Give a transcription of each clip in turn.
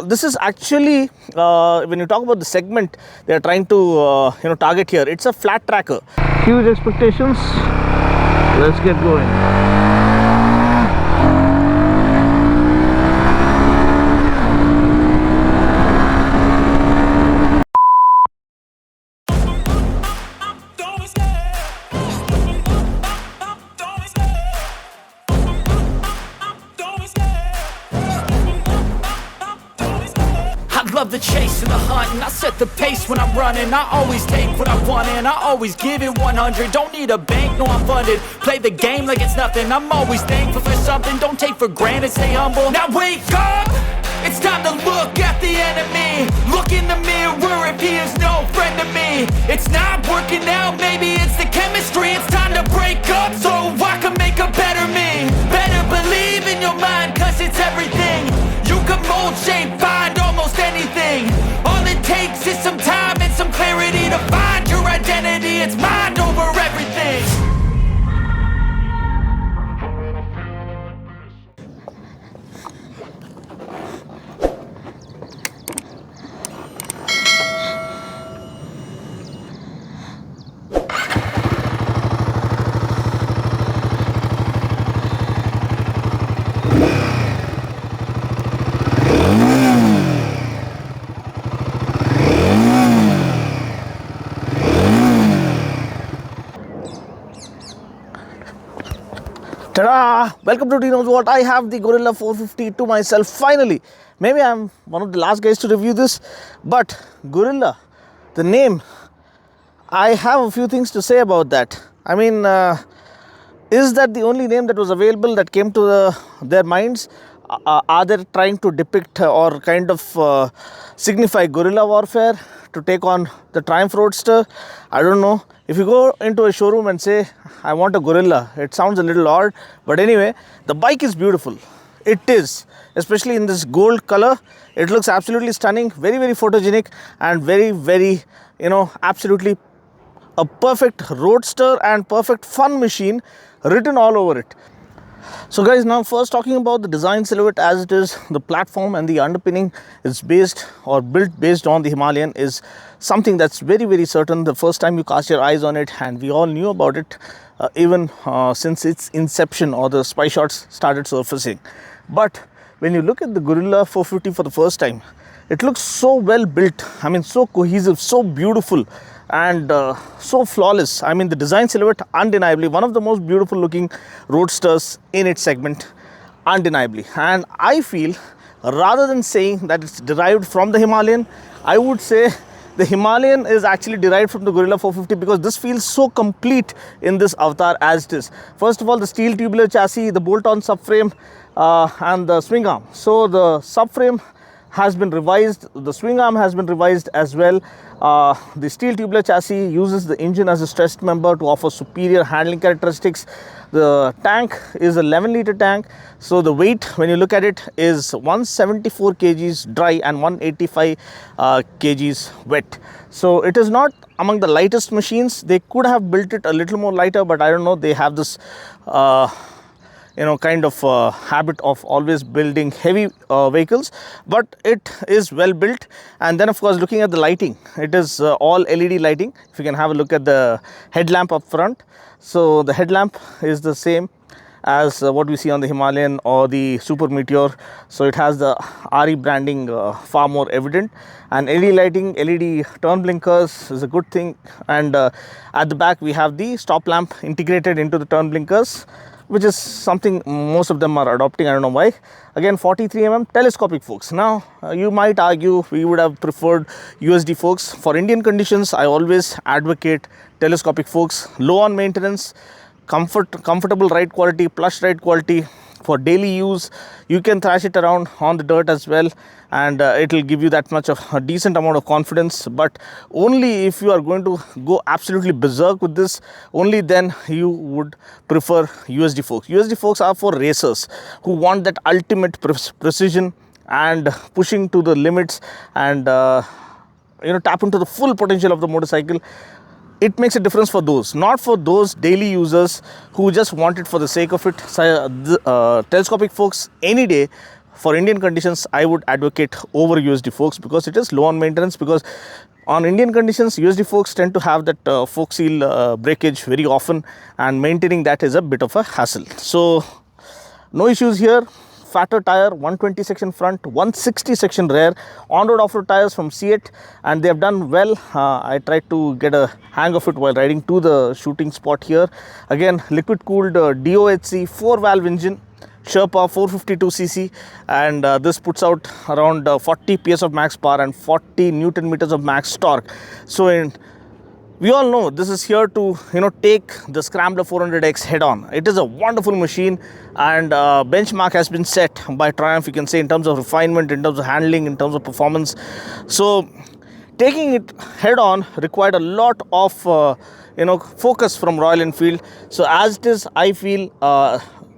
This is actually, when you talk about the segment they are trying to target here, it's a flat tracker. Huge expectations. Let's get going. Love the chase and the hunt, and I set the pace when I'm running. I always take what I want and I always give it 100. Don't need a bank, no I'm funded. Play the game like it's nothing. I'm always thankful for something. Don't take for granted, stay humble. Now wake up, it's time to look at the enemy. Look in the mirror if he is no friend to me. It's not working out, maybe it's the chemistry. It's time to break up so I can make a better me. Better believe in your mind, cause it's everything. You can mold, shape, find almost anything. All it takes is some time and some clarity to find your identity. It's mind over everything. Ta-da! Welcome to Knows What. I have the Gorilla 450 to myself finally. Maybe I'm one of the last guys to review this, but Gorilla, the name, I have a few things to say about that. I mean, is that the only name that was available that came to their minds? Are they trying to depict or kind of signify guerrilla warfare to take on the Triumph Roadster? I don't know. If you go into a showroom and say, I want a Gorilla, it sounds a little odd. But anyway, the bike is beautiful. It is. Especially in this gold color. It looks absolutely stunning. Very, very photogenic. And very, very, absolutely a perfect roadster and perfect fun machine written all over it. So guys, now first talking about the design silhouette as it is, the platform and the underpinning is based or built based on the Himalayan is something that's very, very certain the first time you cast your eyes on it, and we all knew about it even since its inception or the spy shots started surfacing. But when you look at the Gorilla 450 for the first time, it looks so well built. I mean, so cohesive, so beautiful, and so flawless. I mean, the design silhouette, undeniably one of the most beautiful looking roadsters in its segment, undeniably. And I feel, rather than saying that it's derived from the Himalayan, I would say the Himalayan is actually derived from the Gorilla 450, because this feels so complete in this avatar as it is. First of all, the steel tubular chassis, the bolt-on subframe, and the swing arm. So the subframe has been revised, the swing arm has been revised as well. The steel tubular chassis uses the engine as a stressed member to offer superior handling characteristics. The tank is a 11-liter tank, so the weight, when you look at it, is 174 kgs dry and 185 kgs wet. So it is not among the lightest machines. They could have built it a little more lighter, but I don't know, they have this kind of habit of always building heavy vehicles, but it is well built. And then of course, looking at the lighting, it is all LED lighting. If you can have a look at the headlamp up front, so the headlamp is the same as what we see on the Himalayan or the Super Meteor. So it has the RE branding far more evident, and LED lighting, LED turn blinkers is a good thing. And at the back we have the stop lamp integrated into the turn blinkers, which is something most of them are adopting. I don't know why. Again, 43mm telescopic forks. Now you might argue we would have preferred USD forks. For Indian conditions, I always advocate telescopic forks. Low on maintenance, comfortable ride quality, plush ride quality. For daily use, you can thrash it around on the dirt as well, and it will give you that much of a decent amount of confidence. But only if you are going to go absolutely berserk with this, only then you would prefer USD forks. USD forks are for racers who want that ultimate precision and pushing to the limits and tap into the full potential of the motorcycle. It makes a difference for those, not for those daily users who just want it for the sake of it. Telescopic forks any day for Indian conditions, I would advocate over USD forks because it is low on maintenance. Because on Indian conditions, USD forks tend to have that fork seal breakage very often, and maintaining that is a bit of a hassle. So no issues here. Fatter tire, 120 section front, 160 section rear, on-road off-road tires from CEAT, and they have done well. I tried to get a hang of it while riding to the shooting spot here. Again, liquid cooled DOHC 4-valve engine, Sherpa 452cc, and this puts out around 40 PS of max power and 40 Newton meters of max torque. So we all know this is here to take the Scrambler 400X head on. It is a wonderful machine, and benchmark has been set by Triumph, you can say, in terms of refinement, in terms of handling, in terms of performance. So taking it head on required a lot of focus from Royal Enfield. So as it is, I feel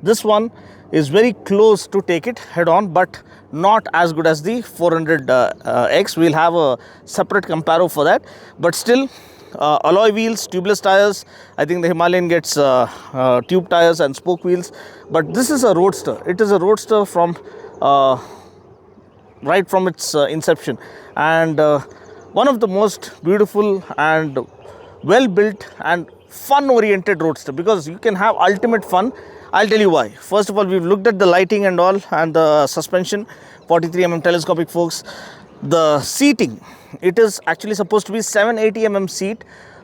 this one is very close to take it head on, but not as good as the 400X. We'll have a separate comparo for that, but still, alloy wheels, tubeless tires. I think the Himalayan gets tube tires and spoke wheels, but this is a roadster. It is a roadster from right from its inception, and one of the most beautiful and well built and fun oriented roadster, because you can have ultimate fun. I'll tell you why. First of all, we've looked at the lighting and all, and the suspension, 43mm telescopic forks. The seating, it is actually supposed to be 780mm seat.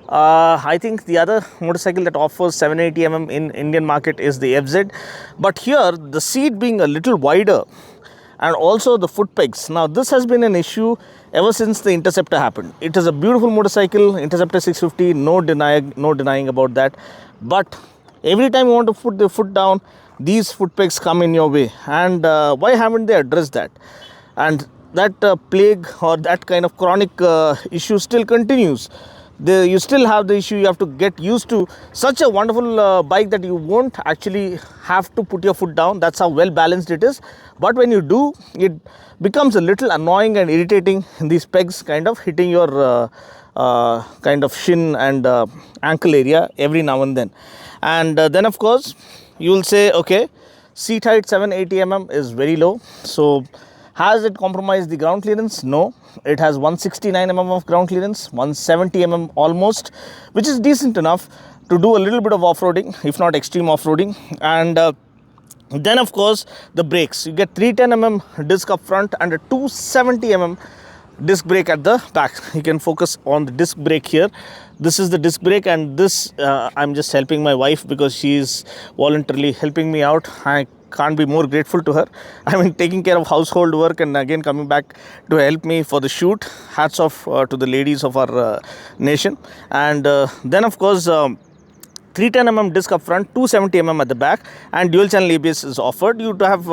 I think the other motorcycle that offers 780mm in Indian market is the FZ, but here the seat being a little wider, and also the foot pegs. Now this has been an issue ever since the Interceptor happened. It is a beautiful motorcycle, Interceptor 650, no denying about that, but every time you want to put the foot down, these foot pegs come in your way, and why haven't they addressed that? And that plague or that kind of chronic issue still continues. You still have the issue. You have to get used to such a wonderful bike that you won't actually have to put your foot down. That's how well balanced it is. But when you do, it becomes a little annoying and irritating, these pegs kind of hitting your kind of shin and ankle area every now and then. And then of course you will say, okay, seat height 780mm is very low. So has it compromised the ground clearance? No. It has 169mm of ground clearance, 170mm almost, which is decent enough to do a little bit of off-roading, if not extreme off-roading. And then of course the brakes. You get 310mm disc up front and a 270mm disc brake at the back. You can focus on the disc brake here. This is the disc brake, and this I'm just helping my wife because she is voluntarily helping me out. I can't be more grateful to her. I mean, taking care of household work and again coming back to help me for the shoot. Hats off to the ladies of our nation. And then of course 310mm disc up front, 270mm at the back, and dual channel ABS is offered. You have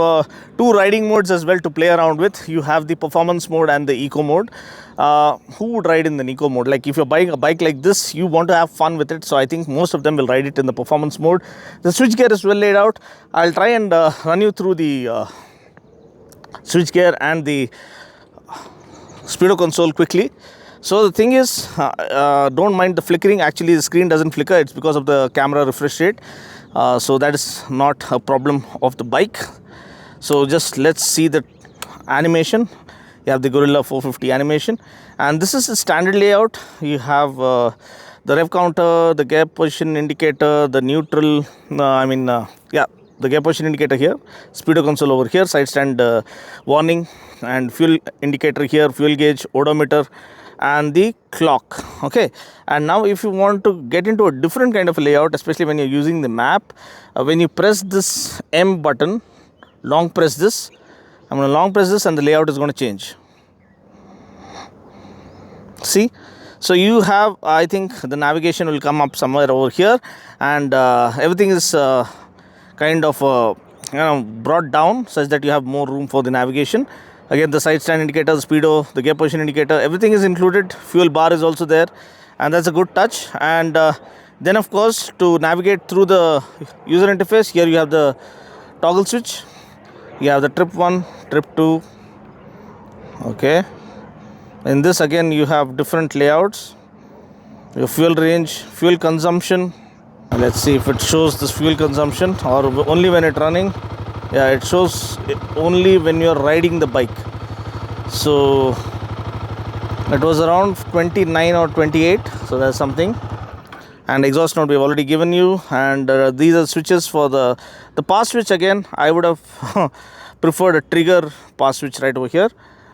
two riding modes as well to play around with. You have the performance mode and the eco mode. Who would ride in the eco mode? Like if you're buying a bike like this, you want to have fun with it, so I think most of them will ride it in the performance mode. The switch gear is well laid out. I'll try and run you through the switch gear and the speedo console quickly. So the thing is, don't mind the flickering. Actually the screen doesn't flicker, it's because of the camera refresh rate. So that is not a problem of the bike. So just let's see the animation. You have the Gorilla 450 animation, and this is the standard layout. You have the rev counter, the gear position indicator, the neutral, the gear position indicator here, speedo console over here, side stand warning, and fuel indicator here, fuel gauge, odometer, and the clock. Okay, and now if you want to get into a different kind of layout, especially when you're using the map, when you press this M button, long press this, I'm going to long press this and the layout is going to change. See, so you have, I think the navigation will come up somewhere over here, and everything is kind of brought down such that you have more room for the navigation. Again, the side stand indicator, the speedo, the gear position indicator, everything is included. Fuel bar is also there, and that's a good touch. And then of course, to navigate through the user interface, here you have the toggle switch. You have the trip 1, trip 2. Okay, in this again you have different layouts, your fuel range, fuel consumption. Let's see if it shows this fuel consumption or only when it's running. Yeah, it shows only when you're riding the bike. So it was around 29 or 28, so that's something. And exhaust note we've already given you, and these are switches for the pass switch. Again, I would have preferred a trigger pass switch right over here.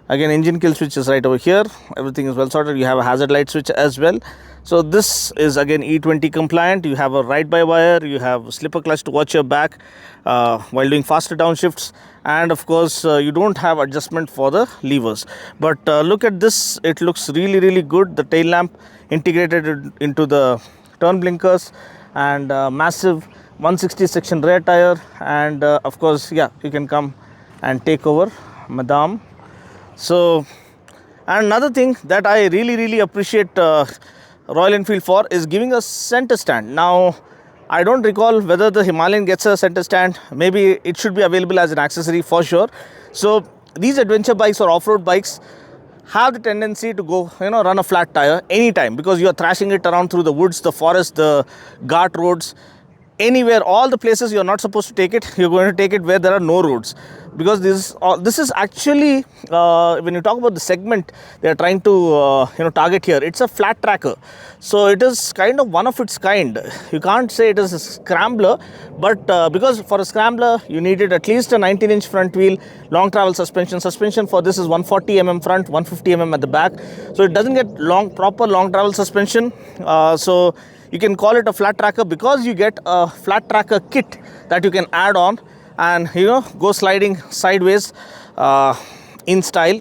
Again, engine kill switch is right over here. Everything is well sorted. You have a hazard light switch as well. So this is again E20 compliant. You have a ride by wire, you have a slipper clutch to watch your back while doing faster downshifts, and of course you don't have adjustment for the levers. But look at this, it looks really good. The tail lamp integrated into the turn blinkers, and massive 160 section rear tire, and of course, yeah, you can come and take over, madam. So, and another thing that I really appreciate Royal Enfield for is giving us center stand. Now, I don't recall whether the Himalayan gets a center stand. Maybe it should be available as an accessory for sure. So these adventure bikes or off-road bikes have the tendency to go, run a flat tire anytime, because you are thrashing it around through the woods, the forest, the ghat roads, anywhere, all the places you're not supposed to take it, you're going to take it where there are no roads. Because this is actually, when you talk about the segment they are trying to target here, it's a flat tracker. So it is kind of one of its kind. You can't say it is a scrambler, but because for a scrambler you needed at least a 19-inch front wheel, long travel suspension. Suspension for this is 140 mm front, 150 mm at the back. So it doesn't get proper long travel suspension. So you can call it a flat tracker because you get a flat tracker kit that you can add on and go sliding sideways in style.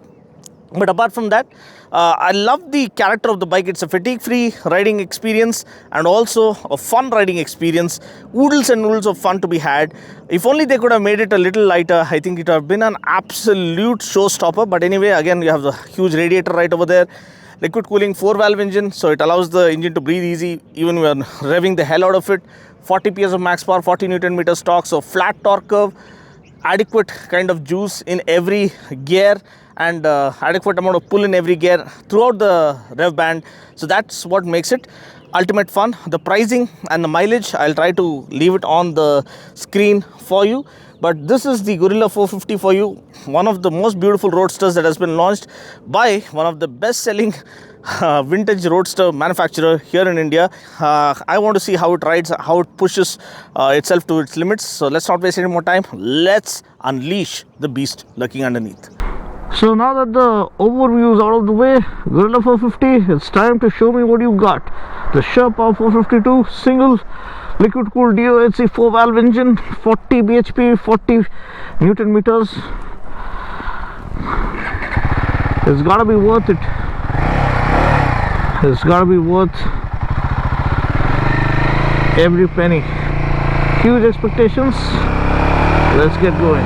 But apart from that, I love the character of the bike. It's a fatigue-free riding experience and also a fun riding experience. Oodles and noodles of fun to be had. If only they could have made it a little lighter, I think it would have been an absolute showstopper. But anyway, again, you have the huge radiator right over there. Liquid cooling 4-valve engine, so it allows the engine to breathe easy even when revving the hell out of it. 40 PS of max power, 40 Newton meters torque, so flat torque curve, adequate kind of juice in every gear, and adequate amount of pull in every gear throughout the rev band. So that's what makes it ultimate fun. The pricing and the mileage, I'll try to leave it on the screen for you. But this is the Guerrilla 450 for you, one of the most beautiful roadsters that has been launched by one of the best-selling vintage roadster manufacturer here in India. I want to see how it rides, how it pushes itself to its limits. So let's not waste any more time. Let's unleash the beast lurking underneath. So now that the overview is out of the way, Guerrilla 450, it's time to show me what you've got. The Sherpa 452 single liquid cooled DOHC 4-valve engine, 40 bhp, 40 Newton meters. It's gotta be worth it. It's gotta be worth every penny. Huge expectations. Let's get going.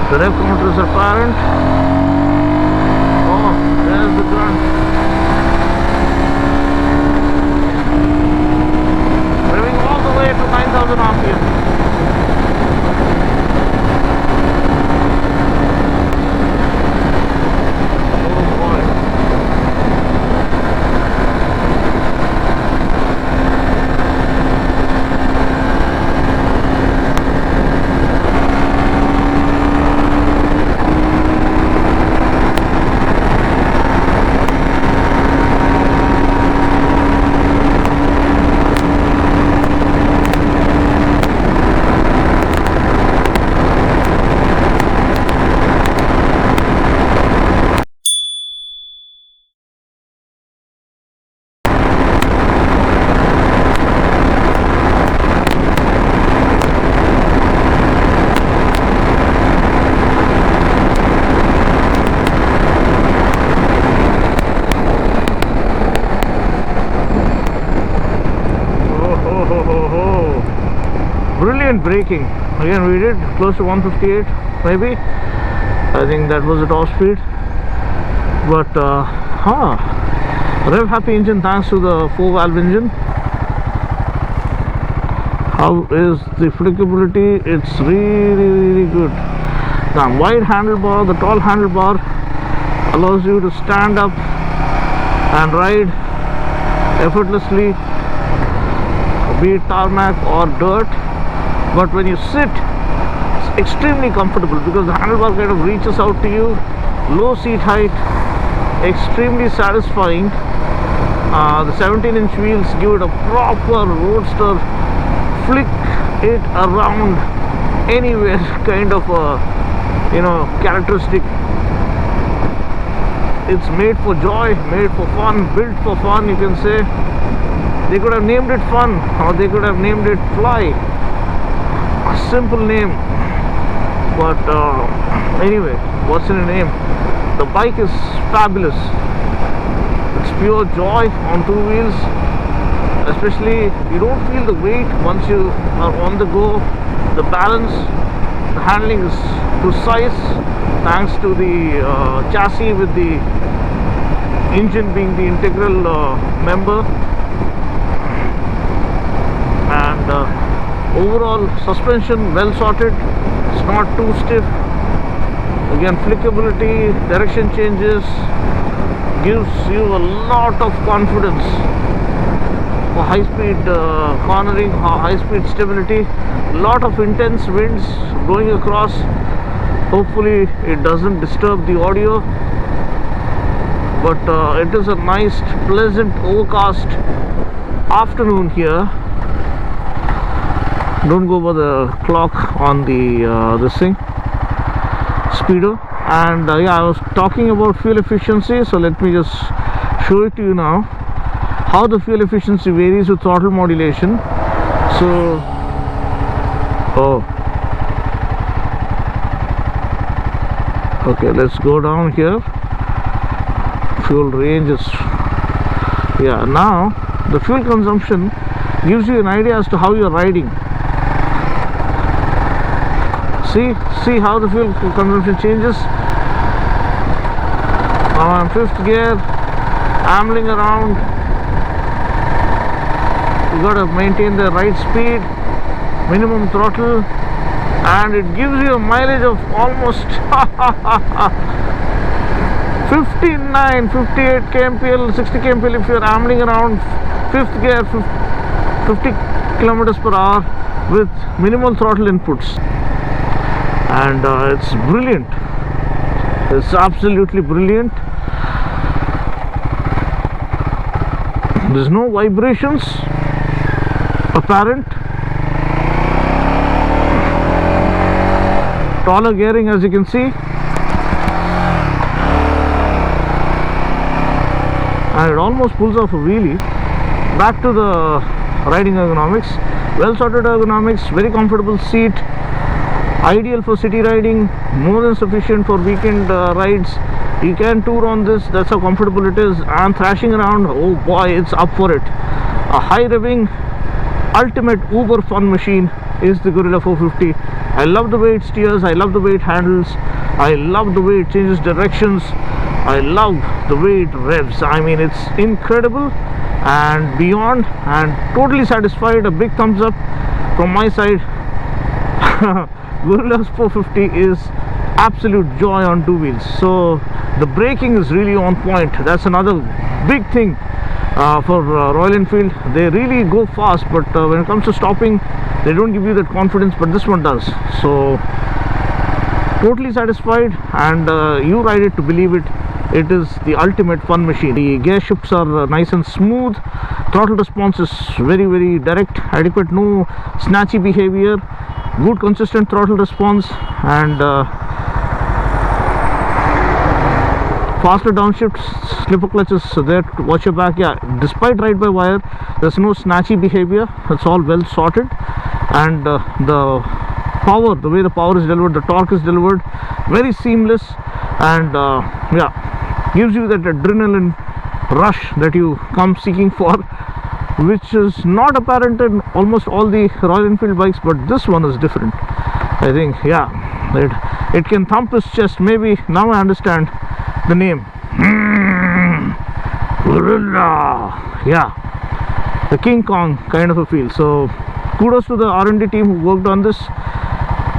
The rev counters are apparent. Oh, there's the grunt. Revving all the way to 9,000 RPM. Oh boy. Brilliant braking. again we did close to 158 maybe. I think that was the top speed, but rev happy engine thanks to the 4-valve engine. How is the flickability? It's really good. The wide handlebar, the tall handlebar allows you to stand up and ride effortlessly, be it tarmac or dirt. But when you sit, it's extremely comfortable because the handlebar kind of reaches out to you. Low seat height, extremely satisfying. The 17-inch wheels give it a proper roadster, flick it around anywhere kind of a characteristic. It's made for joy, made for fun, built for fun, you can say. They could have named it Fun, or they could have named it Fly. A simple name, but anyway, what's in a name? The bike is fabulous. It's pure joy on two wheels. Especially you don't feel the weight once you are on the go. The balance, the handling is precise thanks to the chassis with the engine being the integral member, and overall suspension well sorted. It's not too stiff. Again, flickability, direction changes gives you a lot of confidence for high speed cornering, high speed stability. Lot of intense winds going across. Hopefully it doesn't disturb the audio, but it is a nice pleasant overcast afternoon here. Don't go by the clock on the this thing, speedo. And yeah, I was talking about fuel efficiency, so let me just show it to you now how the fuel efficiency varies with throttle modulation. So okay, let's go down here. Fuel range is, yeah, now the fuel consumption gives you an idea as to how you're riding. See how the fuel consumption changes. Now I'm 5th gear, ambling around. You got to maintain the right speed, minimum throttle, and it gives you a mileage of almost 59, 58 kmpl, 60 kmpl if you're ambling around 5th gear, 50 kilometers per hour with minimal throttle inputs. And it's brilliant. It's absolutely brilliant. There's no vibrations apparent. Taller gearing, as you can see, and it almost pulls off a wheelie. Back to the riding ergonomics. Well sorted ergonomics, very comfortable seat, ideal for city riding, more than sufficient for weekend rides. You can tour on this, that's how comfortable it is. And thrashing around, oh boy, it's up for it. A high revving, ultimate uber fun machine is the Guerrilla 450. I love the way it steers, I love the way it handles, I love the way it changes directions, I love the way it revs. I mean, it's incredible and beyond, and totally satisfied. A big thumbs up from my side. Guerrilla's 450 is absolute joy on two wheels. So the braking is really on point. That's another big thing for Royal Enfield. They really go fast, but when it comes to stopping, they don't give you that confidence, but this one does. So totally satisfied, and you ride it to believe it. It is the ultimate fun machine. The gear shifts are nice and smooth. Throttle response is very, very direct, adequate, no snatchy behavior, good consistent throttle response, and faster downshifts, slipper clutches there to watch your back. Yeah, despite ride by wire, there's no snatchy behavior. It's all well sorted, and the power, the way the power is delivered, the torque is delivered, very seamless, and yeah, gives you that adrenaline rush that you come seeking for, which is not apparent in almost all the Royal Enfield bikes, but this one is different. I think, yeah, it can thump his chest. Maybe now I understand the name. Gorilla. Yeah, the King Kong kind of a feel. So kudos to the R&D team who worked on this.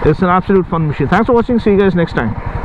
It's an absolute fun machine. Thanks for watching. See you guys next time.